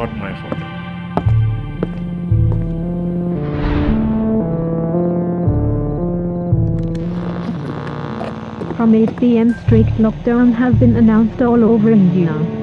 not my fault. From 8 p.m. strict lockdown has been announced all over India.